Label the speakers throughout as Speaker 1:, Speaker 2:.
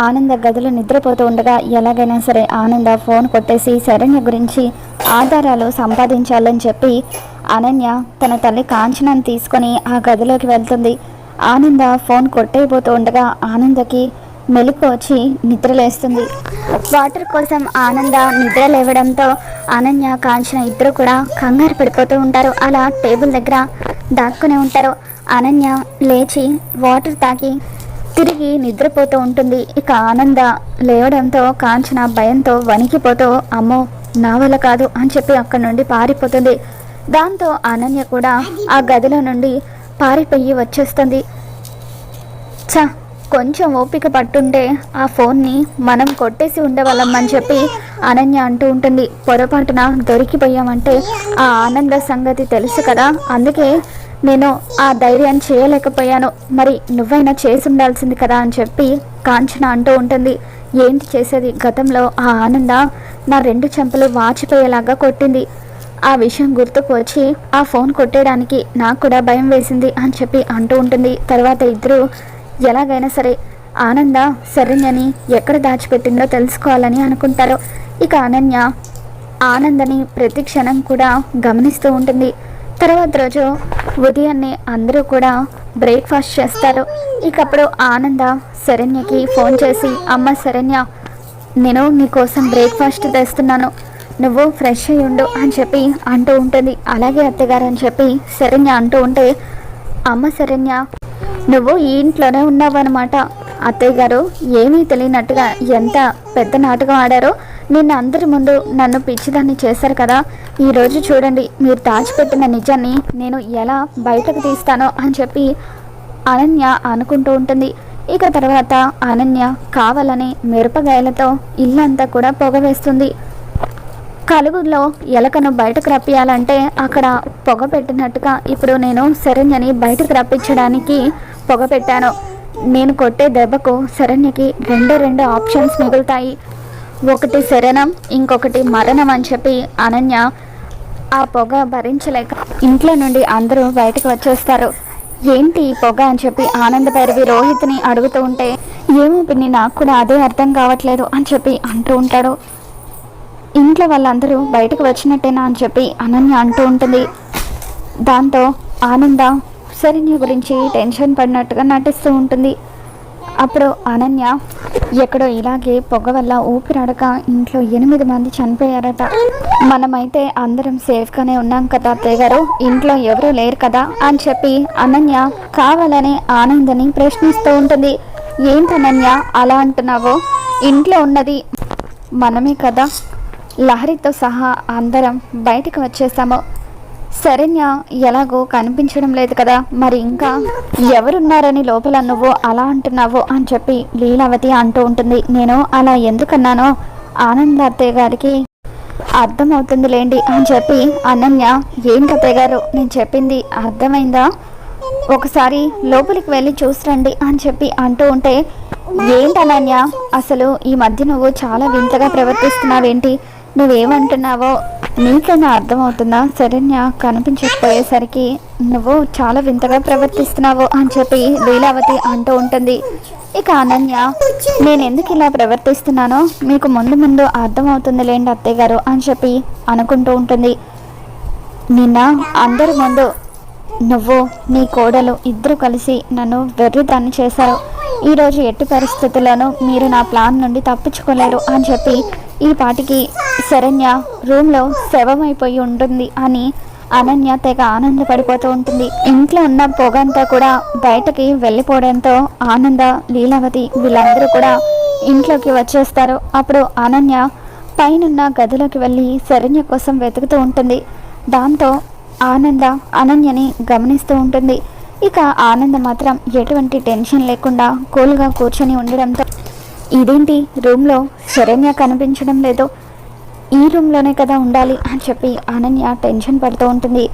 Speaker 1: ఆనంద గదిలో నిద్రపోతూ ఉండగా ఎలాగైనా సరే ఆనంద ఫోన్ కొట్టేసి శరణ్య గురించి ఆధారాలు సంపాదించాలని చెప్పి అనన్య తన తల్లి కాంచనాన్ని తీసుకొని ఆ గదిలోకి వెళ్తుంది. ఆనంద ఫోన్ కొట్టేయబోతూ ఉండగా ఆనందకి మెలకు వచ్చి నిద్రలేస్తుంది. వాటర్ కోసం ఆనంద నిద్ర లేవడంతో అనన్య కాంచన ఇద్దరు కూడా కంగారు పడిపోతూ ఉంటారు. అలా టేబుల్ దగ్గర దాక్కునే ఉంటారు. అనన్య లేచి వాటర్ తాగి తిరిగి నిద్రపోతూ ఉంటుంది. ఇక ఆనంద లేవడంతో కాంచన భయంతో వణికిపోతూ అమ్మో నా వల్ల కాదు అని చెప్పి అక్కడి నుండి పారిపోతుంది. దాంతో అనన్య కూడా ఆ గదిలో నుండి పారిపోయి వచ్చేస్తుంది. కొంచెం ఓపిక పట్టుంటే ఆ ఫోన్ని మనం కొట్టేసి ఉండేవాళ్ళమని చెప్పి అనన్య అంటూ ఉంటుంది. పొరపాటున దొరికిపోయామంటే ఆ ఆనంద సంగతి తెలుసు కదా, అందుకే నేను ఆ ధైర్యం చేయలేకపోయాను, మరి నువ్వైనా చేసి ఉండాల్సింది కదా అని చెప్పి కాంచన అంటూ ఉంటుంది. ఏంటి చేసేది, గతంలో ఆ ఆనంద నా 2 చెంపలు వాచిపోయేలాగా కొట్టింది. ఆ విషయం గుర్తుకు వచ్చి ఆ ఫోన్ కొట్టేయడానికి నాకు కూడా భయం వేసింది అని చెప్పి అంటూ ఉంటుంది. తర్వాత ఇద్దరు ఎలాగైనా సరే ఆనంద శరణ్యని ఎక్కడ దాచిపెట్టిందో తెలుసుకోవాలని అనుకుంటారు. ఇక అనన్య ఆనందని ప్రతి క్షణం కూడా గమనిస్తూ ఉంటుంది. తర్వాత రోజు ఉదయాన్నే అందరూ కూడా బ్రేక్ఫాస్ట్ చేస్తారు. ఇకప్పుడు ఆనంద శరణ్యకి ఫోన్ చేసి అమ్మ శరణ్య, నేను నీకోసం బ్రేక్ఫాస్ట్ తెస్తున్నాను, నువ్వు ఫ్రెష్ అయ్యి ఉండు అని చెప్పి అంటూ ఉంటుంది. అలాగే అత్తగారు అని చెప్పి శరణ్య అంటూ ఉంటే అమ్మ శరణ్య, నువ్వు ఈ ఇంట్లోనే ఉన్నావు అనమాట. అత్తయ్య గారు ఏమీ తెలియనట్టుగా ఎంత పెద్ద నాటకం ఆడారో, నిన్న అందరి ముందు నన్ను పిచ్చిదాన్ని చేశారు కదా, ఈరోజు చూడండి మీరు దాచిపెట్టిన నిజాన్ని నేను ఎలా బయటకు తీస్తానో అని చెప్పి అనన్య అనుకుంటూ ఉంటుంది. ఇక తర్వాత అనన్య కావాలని మిరపకాయలతో ఇల్లంతా కూడా పొగ వేస్తుంది. కలుగులో ఎలకను బయటకు రప్పియాలంటే అక్కడ పొగ పెట్టినట్టుగా ఇప్పుడు నేను శరణ్యని బయటకు రప్పించడానికి పొగ పెట్టాను. నేను కొట్టే దెబ్బకు శరణ్యకి 2 ఆప్షన్స్ మిగులుతాయి, ఒకటి శరణం, ఇంకొకటి మరణం అని చెప్పి అనన్య ఆ పొగ భరించలేక ఇంట్లో నుండి అందరూ బయటకు వచ్చేస్తారు. ఏంటి ఈ పొగ అని చెప్పి ఆనంద భైరవి రోహిత్ని అడుగుతూ ఉంటే ఏమో పిన్ని నాకు కూడా అదే అర్థం కావట్లేదు అని చెప్పి అంటూ ఉంటాడు. ఇంట్లో వాళ్ళందరూ బయటకు వచ్చినట్టేనా అని చెప్పి అనన్య అంటూ ఉంటుంది. దాంతో ఆనంద శరణ్య గురించి టెన్షన్ పడినట్టుగా నటిస్తూ ఉంటుంది. అప్పుడు అనన్య ఎక్కడో ఇలాగే పొగ వల్ల ఊపిరాడక ఇంట్లో 8 మంది చనిపోయారట, మనమైతే అందరం సేఫ్గానే ఉన్నాం కదా అత్తయ్య గారు, ఇంట్లో ఎవరూ లేరు కదా అని చెప్పి అనన్య కావాలని ఆనందని ప్రశ్నిస్తూ ఉంటుంది. ఏంటనన్య అలా అంటున్నావో, ఇంట్లో ఉన్నది మనమే కదా, లహరితో సహా అందరం బయటకు వచ్చేసాము, శరణ్య ఎలాగో కనిపించడం లేదు కదా, మరి ఇంకా ఎవరున్నారని లోపల నువ్వు అలా అంటున్నావు అని చెప్పి లీలావతి అంటూ ఉంటుంది. నేను అలా ఎందుకన్నానో ఆనంద అత్తయ్య గారికి అర్థమవుతుంది లేండి అని చెప్పి అనన్య, ఏంటి అత్తయ్య గారు నేను చెప్పింది అర్థమైందా, ఒకసారి లోపలికి వెళ్ళి చూసిరండి అని చెప్పి అంటూ ఉంటే ఏంటనన్య అసలు ఈ మధ్య నువ్వు చాలా వింతగా ప్రవర్తిస్తున్నావేంటి, నువ్వేమంటున్నావో నీకైనా అర్థమవుతుందా, శరణ్య కనిపించకపోయేసరికి నువ్వు చాలా వింతగా ప్రవర్తిస్తున్నావు అని చెప్పి లీలావతి అంటూ ఉంటుంది. ఇక అనన్య, నేను ఎందుకు ఇలా ప్రవర్తిస్తున్నానో మీకు ముందు ముందు అర్థమవుతుంది లేండి అత్తయ్య గారు అని చెప్పి అనుకుంటూ ఉంటుంది. నిన్న అందరి ముందు నువ్వు నీ కోడలు ఇద్దరు కలిసి నన్ను వెర్రిదాన్ని చేశారు, ఈరోజు ఎట్టి పరిస్థితుల్లోనూ మీరు నా ప్లాన్ నుండి తప్పించుకోలేరు అని చెప్పి ఈ పాటికి శరణ్య రూమ్లో శవమైపోయి ఉంటుంది అని అనన్య తెగ ఆనందపడిపోతూ ఉంటుంది. ఇంట్లో ఉన్న పొగంతా కూడా బయటకి వెళ్ళిపోవడంతో ఆనంద లీలావతి వీళ్ళందరూ కూడా ఇంట్లోకి వచ్చేస్తారు. అప్పుడు అనన్య పైనున్న గదిలోకి వెళ్ళి శరణ్య కోసం వెతుకుతూ ఉంటుంది. దాంతో ఆనంద అనన్యని గమనిస్తూ ఉంటుంది. ఇక ఆనంద మాత్రం ఎటువంటి టెన్షన్ లేకుండా కూల్గా కూర్చొని ఉండడంతో ఇదేంటి రూమ్లో శరణ్య కనిపించడం లేదు, ఈ రూమ్లోనే కదా ఉండాలి అని చెప్పి అనన్య టెన్షన్ పడుతూ ఉంటుంది.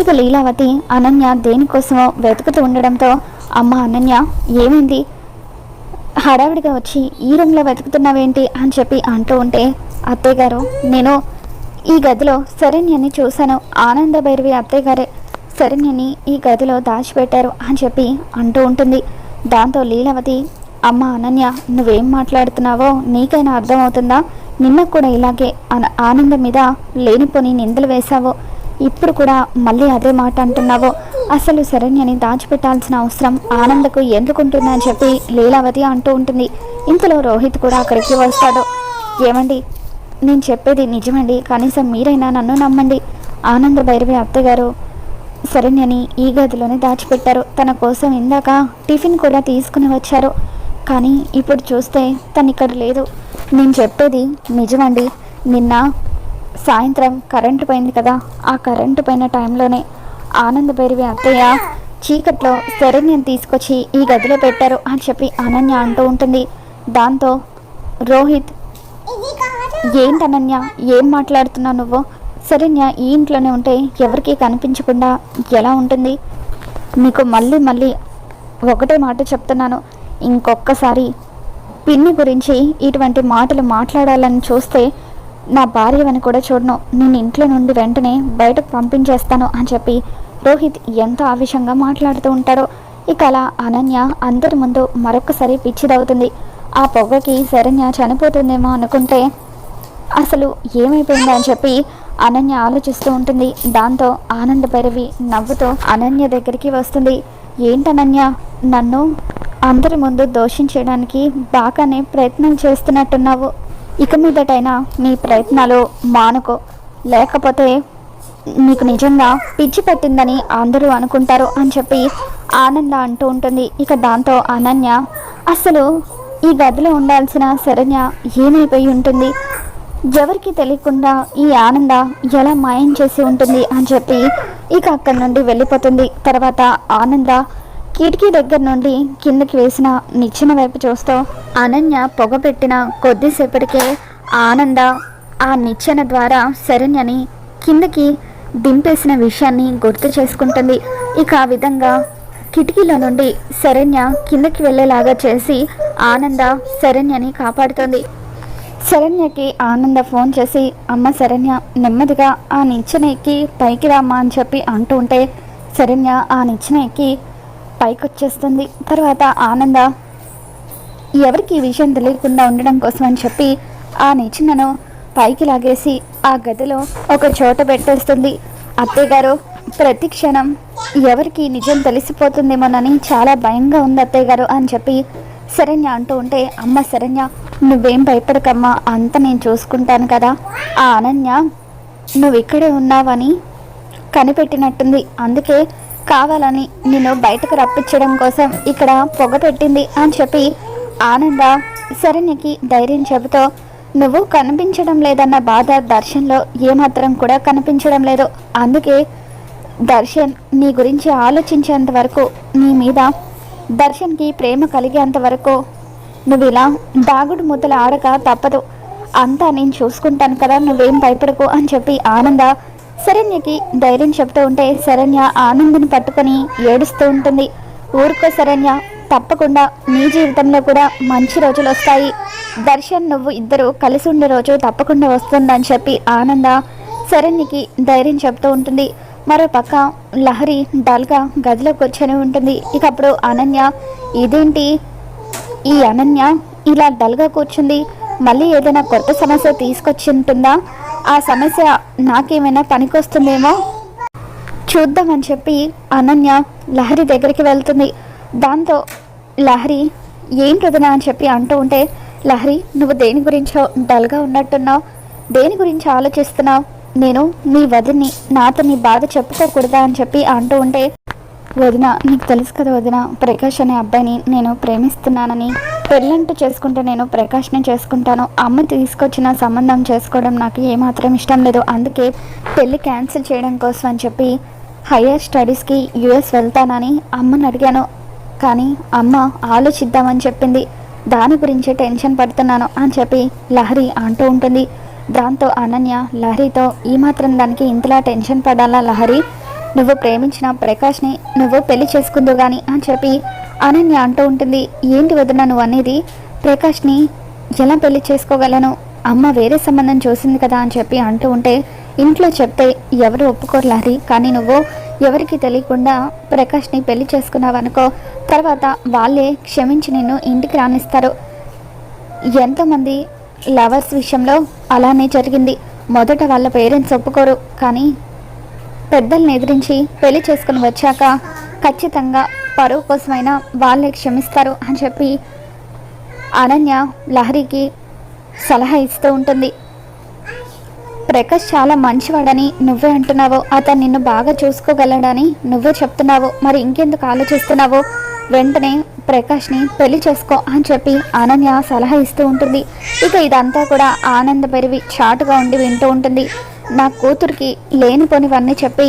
Speaker 1: ఇక లీలావతి అనన్య దేనికోసమో వెతుకుతూ ఉండడంతో అమ్మ అనన్య ఏమైంది, హడావిడిగా వచ్చి ఈ రూమ్లో వెతుకుతున్నావేంటి అని చెప్పి అంటూ ఉంటే అత్తయ్య గారు నేను ఈ గదిలో శరణ్యని చూశాను, ఆనంద భైరవి అత్తయ్య గారే శరణ్యని ఈ గదిలో దాచిపెట్టారు అని చెప్పి అంటూ ఉంటుంది. దాంతో లీలావతి అమ్మ అనన్య, నువ్వేం మాట్లాడుతున్నావో నీకైనా అర్థమవుతుందా? నిన్న కూడా ఇలాగే ఆనందం మీద లేనిపోని నిందలు వేశావు, ఇప్పుడు కూడా మళ్ళీ అదే మాట అంటున్నావు. అసలు శరణ్యని దాచిపెట్టాల్సిన అవసరం ఆనందకు ఎందుకుంటుందని అని చెప్పి లీలావతి అంటూ ఉంటుంది. ఇంతలో రోహిత్ కూడా అక్కడికి వస్తాడు. ఏమండి, నేను చెప్పేది నిజమండి, కనీసం మీరైనా నన్ను నమ్మండి. ఆనంద భైరవి అత్తగారు శరణ్యని ఈ గదిలోనే దాచిపెట్టారు. తన కోసం ఇందాక టిఫిన్ కూడా తీసుకుని వచ్చారు, కానీ ఇప్పుడు చూస్తే తను ఇక్కడ లేదు. నేను చెప్పేది నిజమండి. నిన్న సాయంత్రం కరెంటు పోయింది కదా, ఆ కరెంటు పోయిన టైంలోనే ఆనంద భైరవి అత్తయ్య చీకట్లో శరణ్యని తీసుకొచ్చి ఈ గదిలో పెట్టారు అని చెప్పి అనన్య అంటూ ఉంటుంది. దాంతో రోహిత్, ఏంటనన్య, ఏం మాట్లాడుతున్నావు నువ్వు? శరణ్య ఈ ఇంట్లోనే ఉంటే ఎవరికీ కనిపించకుండా ఎలా ఉంటుంది? నీకు మళ్ళీ మళ్ళీ ఒకటే మాట చెప్తున్నాను, ఇంకొకసారి పిన్ని గురించి ఇటువంటి మాటలు మాట్లాడాలని చూస్తే నా భార్యవని కూడా చూడను, నేను ఇంట్లో నుండి వెంటనే బయటకు పంపించేస్తాను అని చెప్పి రోహిత్ ఎంత ఆవేశంగా మాట్లాడుతూ ఉంటాడో. ఇక అలా అనన్య అందరి ముందు మరొకసారి పిచ్చిదవుతుంది. ఆ పొగకి శరణ్య చనిపోతుందేమో అనుకుంటే అసలు ఏమైపోయిందో అని చెప్పి అనన్య ఆలోచిస్తూ ఉంటుంది. దాంతో ఆనంద భైరవి నవ్వుతో అనన్య దగ్గరికి వస్తుంది. ఏంటనన్య, నన్ను అందరి ముందు దోషించడానికి బాగానే ప్రయత్నం చేస్తున్నట్టున్నావు. ఇక మీదటైనా నీ ప్రయత్నాలు మానుకో, లేకపోతే నీకు నిజంగా పిచ్చి పట్టిందని అందరూ అనుకుంటారు అని చెప్పి ఆనంద అంటూ ఉంటుంది. ఇక దాంతో అనన్య, అసలు ఈ గదిలో ఉండాల్సిన శరణ్య ఏమైపోయి ఉంటుంది? ఎవరికి తెలియకుండా ఈ ఆనంద ఎలా మాయం చేసి ఉంటుంది అని చెప్పి ఇక అక్కడి నుండి వెళ్ళిపోతుంది. తర్వాత ఆనంద కిటికీ దగ్గర నుండి కిందకి వేసిన నిచ్చెన వైపు చూస్తూ అనన్య పొగ పెట్టిన కొద్దిసేపటికే ఆనంద ఆ నిచ్చెన ద్వారా శరణ్యని కిందకి దింపేసిన విషయాన్ని గుర్తు చేసుకుంటుంది. ఇక ఆ విధంగా కిటికీలో నుండి శరణ్య కిందకి వెళ్ళేలాగా చేసి ఆనంద శరణ్యని కాపాడుతుంది. శరణ్యకి ఆనంద ఫోన్ చేసి, అమ్మ శరణ్య, నెమ్మదిగా ఆ నిచ్చెన ఎక్కి పైకి రామ్మా అని చెప్పి అంటూ ఉంటే శరణ్య ఆ నిచ్చెన ఎక్కి పైకి వచ్చేస్తుంది. తర్వాత ఆనంద ఎవరికి ఈ విషయం తెలియకుండా ఉండడం కోసం అని చెప్పి ఆ నిచ్చెనను పైకి లాగేసి ఆ గదిలో ఒక చోట పెట్టేస్తుంది. అత్తయ్య గారు, ప్రతి క్షణం ఎవరికి నిజం తెలిసిపోతుందేమోనని చాలా భయంగా ఉంది అత్తయ్య గారు అని చెప్పి శరణ్య అంటూ ఉంటే, అమ్మ శరణ్య, నువ్వేం భయపడకమ్మా, అంత నేను చూసుకుంటాను కదా. ఆ అనన్య నువ్వు ఇక్కడే ఉన్నావని కనిపెట్టినట్టుంది, అందుకే కావాలని నిన్ను బయటకు రప్పించడం కోసం ఇక్కడ పొగ పెట్టింది అని చెప్పి ఆనంద శరణ్యకి ధైర్యం చెబుతూ, నువ్వు కనిపించడం లేదన్న బాధ దర్శన్లో ఏమాత్రం కూడా కనిపించడం లేదు, అందుకే దర్శన్ నీ గురించి ఆలోచించేంత వరకు, నీ మీద దర్శన్కి ప్రేమ కలిగేంత వరకు నువ్వు ఇలా దాగుడు మూతలు ఆడక తప్పదు, అంతా నేను చూసుకుంటాను కదా, నువ్వేం భయపడకు అని చెప్పి ఆనంద శరణ్యకి ధైర్యం చెప్తూ ఉంటే శరణ్య ఆనందని పట్టుకొని ఏడుస్తూ ఉంటుంది. ఊరుకో శరణ్య, తప్పకుండా నీ జీవితంలో కూడా మంచి రోజులు వస్తాయి, దర్శన్ నువ్వు ఇద్దరు కలిసి ఉండే రోజు తప్పకుండా వస్తుందని చెప్పి ఆనంద శరణ్యకి ధైర్యం చెప్తూ ఉంటుంది. మరో పక్క లహరి డల్గా గదిలో కూర్చొని ఉంటుంది. ఇక అప్పుడు అనన్య, ఇదేంటి ఈ అనన్య ఇలా డల్గా కూర్చుంది, మళ్ళీ ఏదైనా కొత్త సమస్య తీసుకొచ్చి ఉంటుందా? ఆ సమస్య నాకేమైనా పనికొస్తుందేమో చూద్దామని చెప్పి అనన్య లహరి దగ్గరికి వెళ్తుంది. దాంతో లహరి, ఏంటి వదినా అని చెప్పి అంటూ ఉంటే, లహరి, నువ్వు దేని గురించో డల్గా ఉన్నట్టున్నావు, దేని గురించి ఆలోచిస్తున్నావు? నేను నీ వదిని, నాతో నీ బాధ చెప్పుకోకూడదా అని చెప్పి అంటూ ఉంటే, వదిన, నీకు తెలుసు కదా వదిన, ప్రకాష్ అనే అబ్బాయిని నేను ప్రేమిస్తున్నానని, పెళ్ళంటూ చేసుకుంటే నేను ప్రకాష్ని చేసుకుంటాను, అమ్మ తీసుకొచ్చిన సంబంధం చేసుకోవడం నాకు ఏమాత్రం ఇష్టం లేదు, అందుకే పెళ్ళి క్యాన్సిల్ చేయడం కోసం అని చెప్పి హయ్యర్ స్టడీస్కి యుఎస్ వెళ్తానని అమ్మని అడిగాను, కానీ అమ్మ ఆలోచిద్దామని చెప్పింది, దాని గురించి టెన్షన్ పడుతున్నాను అని చెప్పి లహరి అంటూ ఉంటుంది. దాంతో అనన్య లహరితో, ఈ మాత్రం దానికి ఇంతలా టెన్షన్ పడాలా లహరి, నువ్వు ప్రేమించిన ప్రకాష్ని నువ్వు పెళ్లి చేసుకుందు కానీ అని చెప్పి అనన్య అంటూ ఉంటుంది. ఏంటి వదిన నువ్వు అనేది, ప్రకాష్ని ఎలా పెళ్లి చేసుకోగలను, అమ్మ వేరే సంబంధం చూసింది కదా అని చెప్పి అంటూ ఉంటే ఇంట్లో చెప్తే ఎవరు ఒప్పుకోరు లహరి, కానీ నువ్వు ఎవరికి తెలియకుండా ప్రకాష్ని పెళ్లి చేసుకున్నావనుకో, తర్వాత వాళ్ళే క్షమించి నిన్ను ఇంటికి రానిస్తారు. ఎంతోమంది లవర్స్ విషయంలో అలానే జరిగింది. మొదట వాళ్ళ పేరెంట్స్ ఒప్పుకోరు, కానీ పెద్దల్ని ఎదిరించి పెళ్లి చేసుకుని వచ్చాక ఖచ్చితంగా పరువు కోసమైనా వాళ్ళే క్షమిస్తారు అని చెప్పి అనన్య లహరికి సలహా ఇస్తూ ఉంటుంది. ప్రకాష్ చాలా మంచివాడని నువ్వే అంటున్నావు, అతను నిన్ను బాగా చూసుకోగలడని నువ్వే చెప్తున్నావు, మరి ఇంకెందుకు ఆలోచిస్తున్నావు? వెంటనే ప్రకాష్ని పెళ్లి చేసుకో అని చెప్పి అనన్య సలహా ఇస్తూ ఉంటుంది. ఇక ఇదంతా కూడా ఆనంద పెరివి చాటుగా ఉండి వింటూ ఉంటుంది. నా కూతురికి లేనిపోనివన్నీ చెప్పి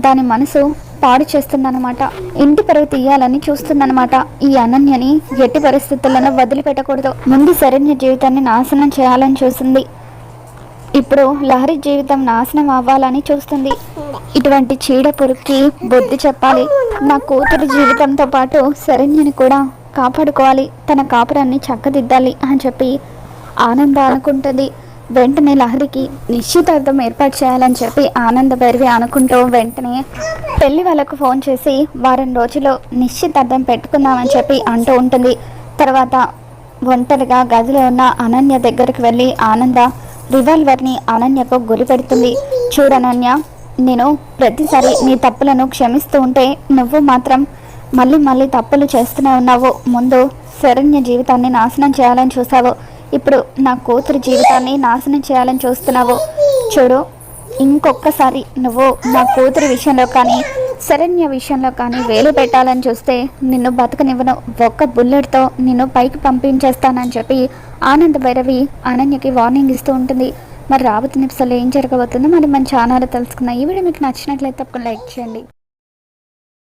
Speaker 1: దాని మనసు పాడు చేస్తుందన్నమాట. ఇంటి పరువు తీయాలని చూస్తుందన్నమాట. ఈ అనన్యని ఎట్టి పరిస్థితులను వదిలిపెట్టకూడదు. ముందు శరణ్య జీవితాన్ని నాశనం చేయాలని చూసింది, ఇప్పుడు లహరి జీవితం నాశనం అవ్వాలని చూస్తుంది. ఇటువంటి చీడ పురుగుకి బుద్ధి చెప్పాలి. నా కూతురు జీవితంతో పాటు శరణ్యని కూడా కాపాడుకోవాలి, తన కాపురాన్ని చక్కదిద్దాలి అని చెప్పి ఆనంద అనుకుంటుంది. వెంటనే లహరికి నిశ్చితార్థం ఏర్పాటు చేయాలని చెప్పి ఆనంద భైరవి అనుకుంటూ వెంటనే పెళ్లి వాళ్ళకు ఫోన్ చేసి వారం రోజుల్లో నిశ్చితార్థం పెట్టుకుందామని చెప్పి అంటూ ఉంటుంది. తర్వాత ఒంటరిగా గదిలో ఉన్న అనన్య దగ్గరికి వెళ్ళి ఆనంద రివాల్వర్ని అనన్యకు గురి పెడుతుంది. చూడనన్య, నేను ప్రతిసారి నీ తప్పులను క్షమిస్తూ ఉంటే నువ్వు మాత్రం మళ్ళీ మళ్ళీ తప్పులు చేస్తూనే ఉన్నావు. ముందు శరణ్య జీవితాన్ని నాశనం చేయాలని చూసావు, ఇప్పుడు నా కూతురు జీవితాన్ని నాశనం చేయాలని చూస్తున్నావు. చూడు, ఇంకొకసారి నువ్వు నా కూతురు విషయంలో కానీ శరణ్య విషయంలో కానీ వేలు పెట్టాలని చూస్తే నిన్ను బతకనివ్వను, ఒక్క బుల్లెట్తో నిన్ను పైకి పంపించేస్తానని చెప్పి ఆనంద భైరవి అనన్యకి వార్నింగ్ ఇస్తూ ఉంటుంది. మరి రాబోతున్న ఎపిసోడ్లో ఏం జరగబోతుందో మరి మన ఛానల్లో తెలుసుకున్న ఈ వీడియో మీకు నచ్చినట్లయితే తప్పకుండా లైక్ చేయండి.